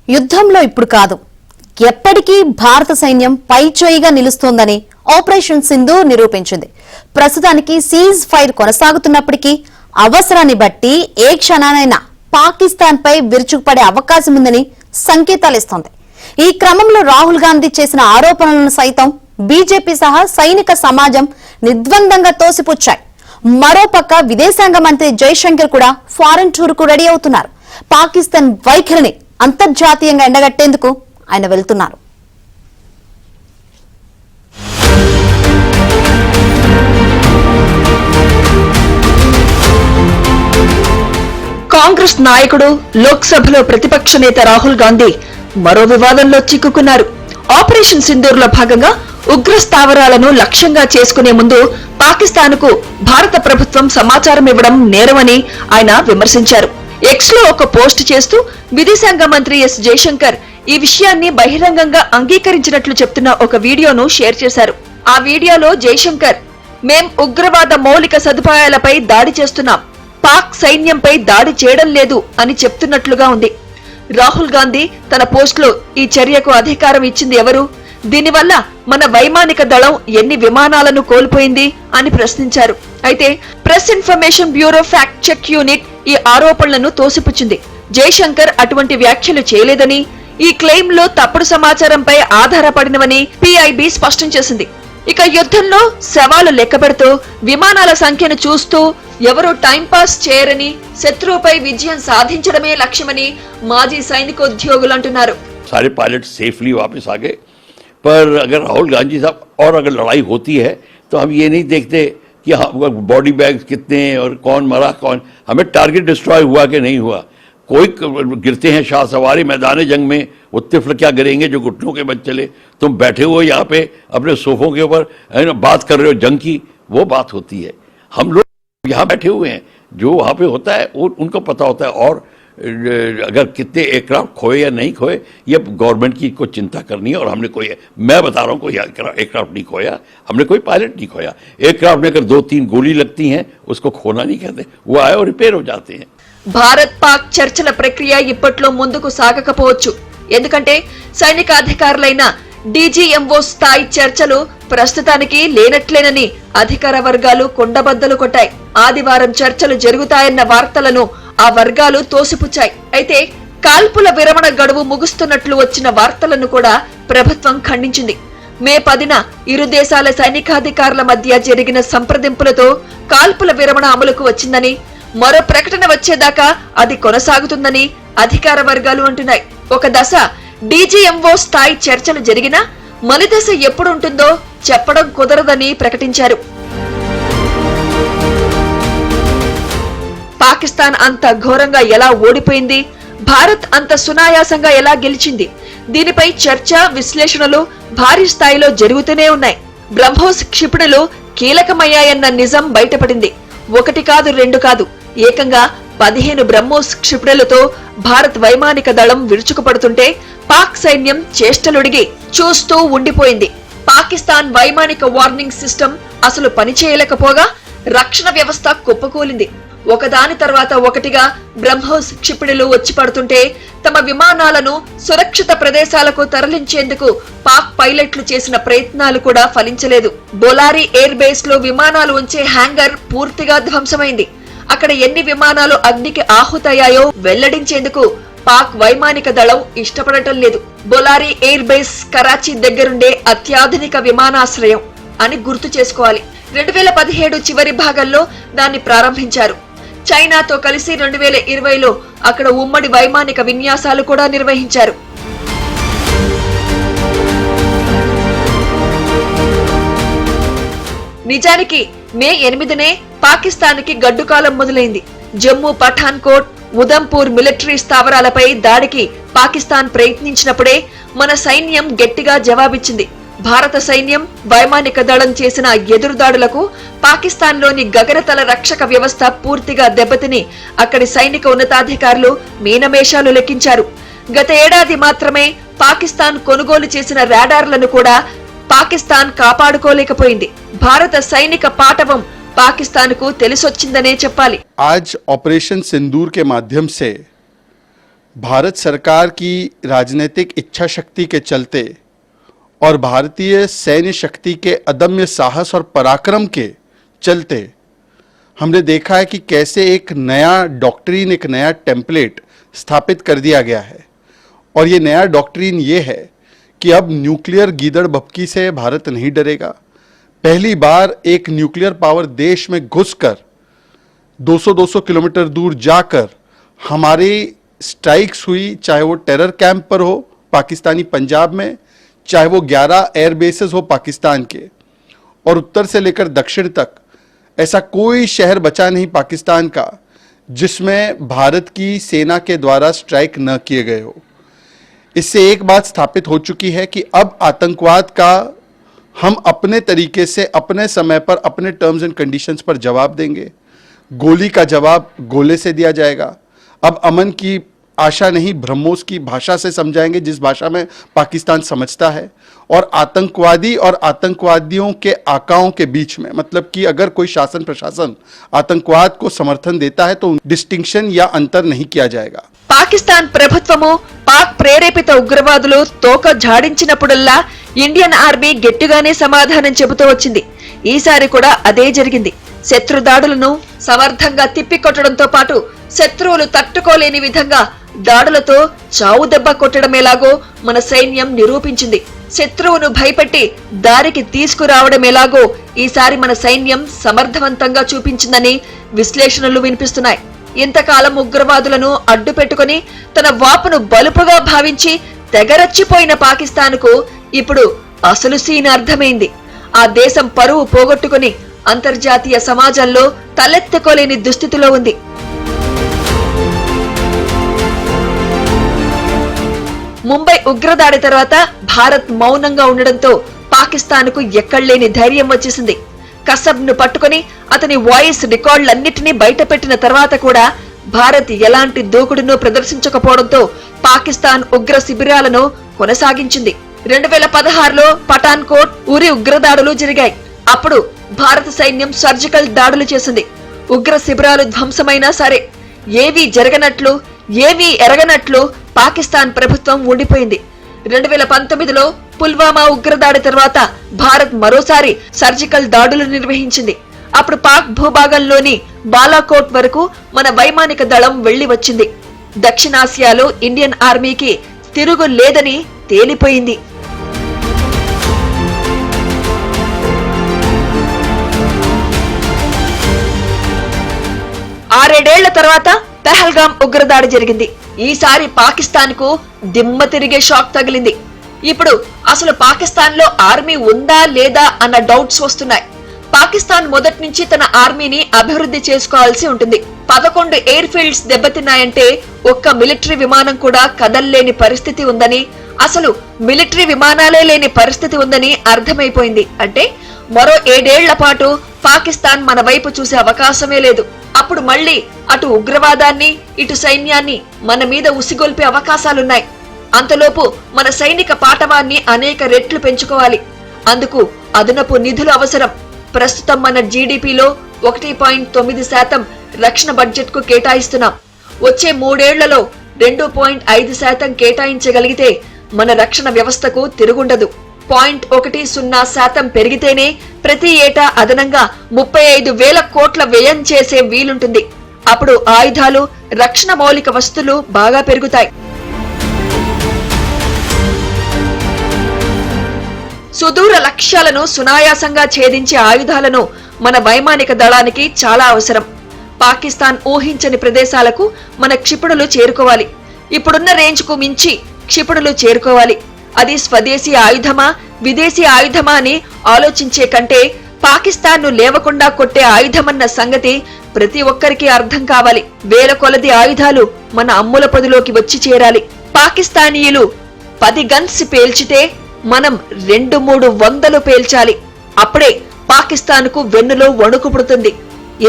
యుద్ధంలో ఇప్పుడు కాదు, ఎప్పటికీ భారత సైన్యం పైచేయిగా నిలుస్తోందని ఆపరేషన్ సింధూర్ నిరూపించింది. ప్రస్తుతానికి సీజ్ ఫైర్ కొనసాగుతున్నప్పటికీ అవసరాన్ని బట్టి ఏ క్షణానైనా పాకిస్తాన్ పై విరుచుకుపడే అవకాశం ఉందని సంకేతాలిస్తోంది. ఈ క్రమంలో రాహుల్ గాంధీ చేసిన ఆరోపణలను సైతం బీజేపీ సహా సైనిక సమాజం నిర్ద్వందంగా తోసిపుచ్చాయి. మరోపక్క విదేశాంగ మంత్రి జైశంకర్ కూడా ఫారెన్ టూర్ కు రెడీ అవుతున్నారు. పాకిస్తాన్ వైఖరిని అంతర్జాతీయంగా ఎండగట్టేందుకు ఆయన వెళ్తున్నారు. కాంగ్రెస్ నాయకుడు, లోక్సభలో ప్రతిపక్ష నేత రాహుల్ గాంధీ మరో వివాదంలో చిక్కుకున్నారు. ఆపరేషన్ సింధూర్ లో భాగంగా ఉగ్ర స్థావరాలను లక్ష్యంగా చేసుకునే ముందు పాకిస్తాన్ కు భారత ప్రభుత్వం సమాచారం ఇవ్వడం నేరమని ఆయన విమర్శించారు. ఎక్స్ లో ఒక పోస్ట్ చేస్తూ విదేశాంగ మంత్రి ఎస్ జైశంకర్ ఈ విషయాన్ని బహిరంగంగా అంగీకరించినట్లు చెప్తున్న ఒక వీడియోను షేర్ చేశారు. ఆ వీడియోలో జైశంకర్, మేం ఉగ్రవాద మౌలిక సదుపాయాలపై దాడి చేస్తున్నాం, పాక్ సైన్యంపై దాడి చేయడం లేదు అని చెప్తున్నట్లుగా ఉంది. రాహుల్ గాంధీ తన పోస్టులో ఈ చర్యకు అధికారం ఇచ్చింది ఎవరు? దీనివల్ల మన వైమానిక దళం ఎన్ని విమానాలను కోల్పోయింది అని ప్రశ్నించారు. అయితే press information bureau fact check unit ఈ ఆరోపణలను తోసిపుచ్చింది. జైశంకర్ అటువంటి వ్యాఖ్యలు చేయలేదని, ఈ క్లెయిమ్ లో తప్పుడు సమాచారంపై ఆధారపడినవని పిఐబి స్పష్టం చేసింది. ఇక యుద్ధంలో శవాలు లెక్కపెడుతూ విమానాల సంఖ్యను చూస్తూ ఎవరూ టైంపాస్ చేయరని, శత్రువుపై విజయం సాధించడమే లక్ష్యమని మాజీ సైనికోద్యోగులు అంటున్నారు. सारे पायलट सेफली वापस आ गए, पर अगर राहुल गांधी साहब और अगर लड़ाई होती है तो हम ये नहीं देखते कि बॉडी बैग्स कितने और कौन मरा कौन, हमें टारगेट डिस्ट्रॉय हुआ कि नहीं हुआ. कोई गिरते हैं शाह सवारी मैदान जंग में, वो तिफल क्या गिरेंगे जो घुटनों के बच चले. तुम बैठे हो यहाँ पे अपने सोफों के ऊपर बात कर रहे हो जंग की, वो बात होती है. हम लोग यहाँ बैठे हुए हैं, जो वहाँ पे होता है वो उनको पता होता है. और अगर कितने एयरक्राफ्ट खोए या नहीं खोए ये गवर्नमेंट की को चिंता करनी है. और हमने कोई, मैं बता रहा हूँ, कोई एयरक्राफ्ट नहीं खोया, हमने कोई पायलट नहीं खोया. एयरक्राफ्ट में अगर 2-3 गोली लगती हैं उसको खोना नहीं कहते, वो आए और रिपेयर हो जाते हैं. భారత్ పాక్ చర్చల ప్రక్రియ ఇప్పట్లో ముందుకు సాగకపోవచ్చు. ఎందుకంటే సైనిక అధికారులైన డీజీఎంఓ స్థాయి చర్చలు ప్రస్తుతానికి లేనట్లేనని అధికార వర్గాలు కొండబద్దలు కొట్టాయి. ఆదివారం చర్చలు జరుగుతాయన్న వార్తలను ఆ వర్గాలు తోసిపుచ్చాయి. అయితే కాల్పుల విరమణ గడువు ముగుస్తున్నట్లు వచ్చిన వార్తలను కూడా ప్రభుత్వం ఖండించింది. మే 10న ఇరు దేశాల సైనికాధికారుల మధ్య జరిగిన సంప్రదింపులతో కాల్పుల విరమణ అమలుకు వచ్చిందని, మరో ప్రకటన వచ్చేదాకా అది కొనసాగుతుందని అధికార వర్గాలు అంటున్నాయి. ఒక దశ డీజీఎంఓ స్థాయి చర్చలు జరిగినా మలి దశ ఎప్పుడుంటుందో చెప్పడం కుదరదని ప్రకటించారు. పాకిస్తాన్ అంత ఘోరంగా ఎలా ఓడిపోయింది, భారత్ అంత సునాయాసంగా ఎలా గెలిచింది, దీనిపై చర్చ, విశ్లేషణలు భారీ స్థాయిలో జరుగుతూనే ఉన్నాయి. బ్రహ్మోస్ క్షిపణులు కీలకమయ్యాయన్న నిజం బయటపడింది. 1 కాదు 2 కాదు, ఏకంగా 15 బ్రహ్మోస్ క్షిపణులతో భారత్ వైమానిక దళం విరుచుకుపడుతుంటే పాక్ సైన్యం చేష్టలుడిగి చూస్తూ ఉండిపోయింది. పాకిస్తాన్ వైమానిక వార్నింగ్ సిస్టమ్ అసలు పనిచేయలేకపోగా రక్షణ వ్యవస్థ కుప్పకూలింది. ఒకదాని తర్వాత ఒకటిగా బ్రహ్మోస్ క్షిపణులు వచ్చి పడుతుంటే తమ విమానాలను సురక్షిత ప్రదేశాలకు తరలించేందుకు పాక్ పైలట్లు చేసిన ప్రయత్నాలు కూడా ఫలించలేదు. బొలారి ఎయిర్ బేస్ లో విమానాలు ఉంచే హ్యాంగర్ పూర్తిగా ధ్వంసమైంది. అక్కడ ఎన్ని విమానాలు అగ్నికి ఆహుతయ్యాయో వెల్లడించేందుకు పాక్ వైమానిక దళం ఇష్టపడటం లేదు. బొలారి ఎయిర్ బేస్ కరాచీ దగ్గరుండే అత్యాధునిక విమానాశ్రయం అని గుర్తు చేసుకోవాలి. 2017 చివరి భాగంలో దాన్ని ప్రారంభించారు. చైనాతో కలిసి 2020లో అక్కడ ఉమ్మడి వైమానిక విన్యాసాలు కూడా నిర్వహించారు. నిజానికి మే 8నే పాకిస్తాన్కి గడ్డుకాలం మొదలైంది. జమ్మూ, పఠాన్కోట్, ఉదంపూర్ మిలిటరీ స్థావరాలపై దాడికి పాకిస్తాన్ ప్రయత్నించినప్పుడే మన సైన్యం గట్టిగా జవాబిచ్చింది. భారత సైన్యం, వైమానిక దళం చేసిన ఎదురుదాడులకు పాకిస్తాన్లోని గగనతల రక్షక వ్యవస్థ పూర్తిగా దెబ్బతిని అక్కడి సైనిక ఉన్నతాధికారులు మీనమేషాలు లెక్కించారు. గత ఏడాది మాత్రమే పాకిస్తాన్ కొనుగోలు చేసిన రాడార్లను కూడా పాకిస్తాన్ కాపాడుకోలేకపోయింది. భారత సైనిక పాటవం पाकिस्तान को తెలిసొచ్చిందనే చెప్పాలి। आज ऑपरेशन सिंदूर के माध्यम से भारत सरकार की राजनीतिक इच्छा शक्ति के चलते और भारतीय सैन्य शक्ति के अदम्य साहस और पराक्रम के चलते हमने देखा है कि कैसे एक नया डॉक्ट्रिन, एक नया टेम्पलेट स्थापित कर दिया गया है। और ये नया डॉक्ट्रिन ये है कि अब न्यूक्लियर गीदड़ भभकी से भारत नहीं डरेगा। पहली बार एक न्यूक्लियर पावर देश में घुसकर 200-200 किलोमीटर दूर जाकर हमारी स्ट्राइक्स हुई, चाहे वो टेरर कैंप पर हो पाकिस्तानी पंजाब में, चाहे वो 11 एयर बेसेस हो पाकिस्तान के, और उत्तर से लेकर दक्षिण तक ऐसा कोई शहर बचा नहीं पाकिस्तान का जिसमें भारत की सेना के द्वारा स्ट्राइक न किए गए हो। इससे एक बात स्थापित हो चुकी है कि अब आतंकवाद का हम अपने तरीके से, अपने समय पर, अपने टर्म्स एंड कंडीशंस पर जवाब देंगे। गोली का जवाब गोले से दिया जाएगा। अब अमन की आशा नहीं, ब्रह्मोस की भाषा से समझाएंगे, जिस भाषा में पाकिस्तान समझता है। और आतंकवादी और आतंकवादियों के आकाओं के बीच में, मतलब कि अगर कोई शासन प्रशासन आतंकवाद को समर्थन देता है तो डिस्टिंक्शन या अंतर नहीं किया जाएगा। పాకిస్తాన్ ప్రభుత్వము పాక్ ప్రేరేపిత ఉగ్రవాదులు తోక ఝాడించినప్పుడల్లా ఇండియన్ ఆర్మీ గట్టిగానే సమాధానం చెబుతూ వచ్చింది. ఈసారి కూడా అదే జరిగింది. శత్రు దాడులను సమర్థంగా తిప్పికొట్టడంతో పాటు శత్రువులు తట్టుకోలేని విధంగా దాడులతో చావు దెబ్బ కొట్టడమేలాగో మన సైన్యం నిరూపించింది. శత్రువును భయపెట్టి దారికి తీసుకురావడమేలాగో ఈసారి మన సైన్యం సమర్థవంతంగా చూపించిందని విశ్లేషణలు వినిపిస్తున్నాయి. ఇంతకాలం ఉగ్రవాదులను అడ్డు పెట్టుకుని తన వాపును బలుపుగా భావించి తెగరచ్చిపోయిన పాకిస్తాన్కు ఇప్పుడు అసలు సీన్ అర్థమైంది. ఆ దేశం పరువు పోగొట్టుకుని అంతర్జాతీయ సమాజంలో తలెత్తుకోలేని దుస్థితిలో ఉంది. ముంబై ఉగ్రదాడి తర్వాత భారత్ మౌనంగా ఉండడంతో పాకిస్తాన్కు ఎక్కడలేని ధైర్యం వచ్చేసింది. కసబ్ను పట్టుకుని అతని వాయిస్ రికార్డులన్నిటినీ బయటపెట్టిన తర్వాత కూడా భారత్ ఎలాంటి దూకుడును ప్రదర్శించకపోవడంతో పాకిస్తాన్ ఉగ్ర శిబిరాలను కొనసాగించింది. 2016లో పఠాన్ కోట్, ఉరి ఉగ్రదాడులు జరిగాయి. అప్పుడు భారత సైన్యం సర్జికల్ దాడులు చేసింది. ఉగ్ర శిబిరాలు ధ్వంసమైనా సరే ఏవీ జరగనట్లు, ఏవీ ఎరగనట్లు పాకిస్తాన్ ప్రభుత్వం ఉండిపోయింది. 2019లో పుల్వామా ఉగ్రదాడి తర్వాత భారత్ మరోసారి సర్జికల్ దాడులు నిర్వహించింది. అప్పుడు పాక్ భూభాగంలోని బాలాకోట్ వరకు మన వైమానిక దళం వెళ్లి వచ్చింది. దక్షిణాసియాలో ఇండియన్ ఆర్మీకి తిరుగు లేదని తేలిపోయింది. ఆరేడేళ్ల తర్వాత పెహల్గాం ఉగ్రదాడి జరిగింది. ఈసారి పాకిస్తాన్ కు దిమ్మ తిరిగే షాక్ తగిలింది. ఇప్పుడు అసలు పాకిస్తాన్ లో ఆర్మీ ఉందా లేదా అన్న డౌట్స్ వస్తున్నాయి. పాకిస్తాన్ మొదటి నుంచి తన ఆర్మీని అభివృద్ధి చేసుకోవాల్సి ఉంటుంది. 11 ఎయిర్ ఫీల్డ్స్ దెబ్బతిన్నాయంటే ఒక్క మిలిటరీ విమానం కూడా కదల్లేని పరిస్థితి ఉందని, అసలు మిలిటరీ విమానాలే లేని పరిస్థితి ఉందని అర్థమైపోయింది. అంటే మరో 7 ఏళ్ల పాటు పాకిస్తాన్ మన వైపు చూసే అవకాశమే లేదు. అప్పుడు మళ్లీ అటు ఉగ్రవాదాన్ని, ఇటు సైన్యాన్ని మన మీద ఉసిగొల్పే అవకాశాలున్నాయి. అంతలోపు మన సైనిక పాటవాన్ని అనేక రెట్లు పెంచుకోవాలి. అందుకు అదనపు నిధులు అవసరం. ప్రస్తుతం మన జీడీపీలో 1.9% రక్షణ బడ్జెట్ కు కేటాయిస్తున్నాం. వచ్చే 3 ఏళ్లలో 2.5% కేటాయించగలిగితే మన రక్షణ వ్యవస్థకు తిరుగుండదు. 0.10% పెరిగితేనే ప్రతి ఏటా అదనంగా 35,000 కోట్ల వ్యయం చేసే వీలుంటుంది. అప్పుడు ఆయుధాలు, రక్షణ మౌలిక వస్తువులు బాగా పెరుగుతాయి. సుదూర లక్ష్యాలను సునాయాసంగా ఛేదించే ఆయుధాలను మన వైమానిక దళానికి చాలా అవసరం. పాకిస్తాన్ ఊహించని ప్రదేశాలకు మన క్షిపణులు చేరుకోవాలి. ఇప్పుడున్న రేంజ్ కు మించి క్షిపణులు చేరుకోవాలి. అది స్వదేశీ ఆయుధమా, విదేశీ ఆయుధమా అని ఆలోచించే కంటే పాకిస్తాన్ ను లేవకుండా కొట్టే ఆయుధమన్న సంగతి ప్రతి ఒక్కరికి అర్థం కావాలి. వేల కొలది ఆయుధాలు మన అమ్ముల పొదిలోకి వచ్చి చేరాలి. పాకిస్తానీయులు 10 గన్స్ పేల్చితే మనం 200-300 పేల్చాలి. అప్పుడే పాకిస్తాన్ కు వెన్నులో వణుకు పుడుతుంది.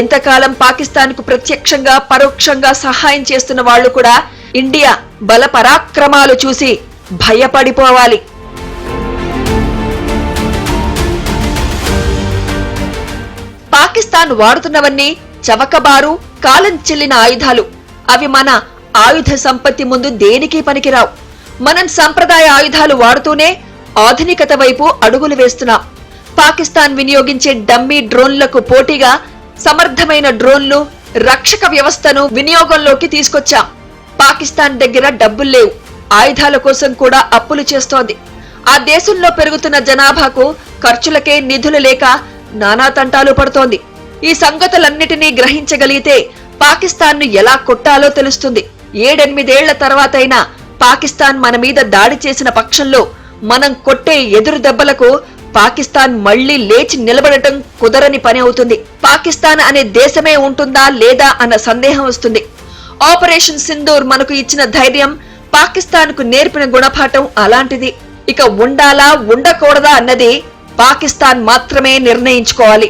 ఇంతకాలం పాకిస్తాన్ కు ప్రత్యక్షంగా, పరోక్షంగా సహాయం చేస్తున్న వాళ్లు కూడా ఇండియా బల పరాక్రమాలు చూసి భయపడిపోవాలి. పాకిస్తాన్ వాడుతున్నవన్నీ చవకబారు, కాలం చెల్లిన ఆయుధాలు. అవి మన ఆయుధ సంపత్తి ముందు దేనికి పనికిరావు. మనం సంప్రదాయ ఆయుధాలు వాడుతూనే ఆధునికత వైపు అడుగులు వేస్తున్నాం. పాకిస్తాన్ వినియోగించే డమ్మీ డ్రోన్లకు పోటీగా సమర్థమైన డ్రోన్లు, రక్షక వ్యవస్థను వినియోగంలోకి తీసుకొచ్చాం. పాకిస్తాన్ దగ్గర డబ్బులు లేవు, ఆయుధాల కోసం కూడా అప్పులు చేస్తోంది. ఆ దేశంలో పెరుగుతున్న జనాభాకు ఖర్చులకే నిధులు లేక నానా తంటాలు పడుతోంది. ఈ సంగతులన్నిటినీ గ్రహించగలిగితే పాకిస్తాన్ను ఎలా కొట్టాలో తెలుస్తుంది. 7-8 ఏళ్ల తర్వాతైనా పాకిస్తాన్ మన మీద దాడి చేసిన పక్షంలో మనం కొట్టే ఎదురు దెబ్బలకు పాకిస్తాన్ మళ్లీ లేచి నిలబడటం కుదరని పని అవుతుంది. పాకిస్తాన్ అనే దేశమే ఉంటుందా లేదా అన్న సందేహం వస్తుంది. ఆపరేషన్ సింధూర్ మనకు ఇచ్చిన ధైర్యం, పాకిస్తాన్కు నేర్పిన గుణపాఠం అలాంటిది. ఇక ఉండాలా ఉండకూడదా అన్నది పాకిస్తాన్ మాత్రమే నిర్ణయించుకోవాలి.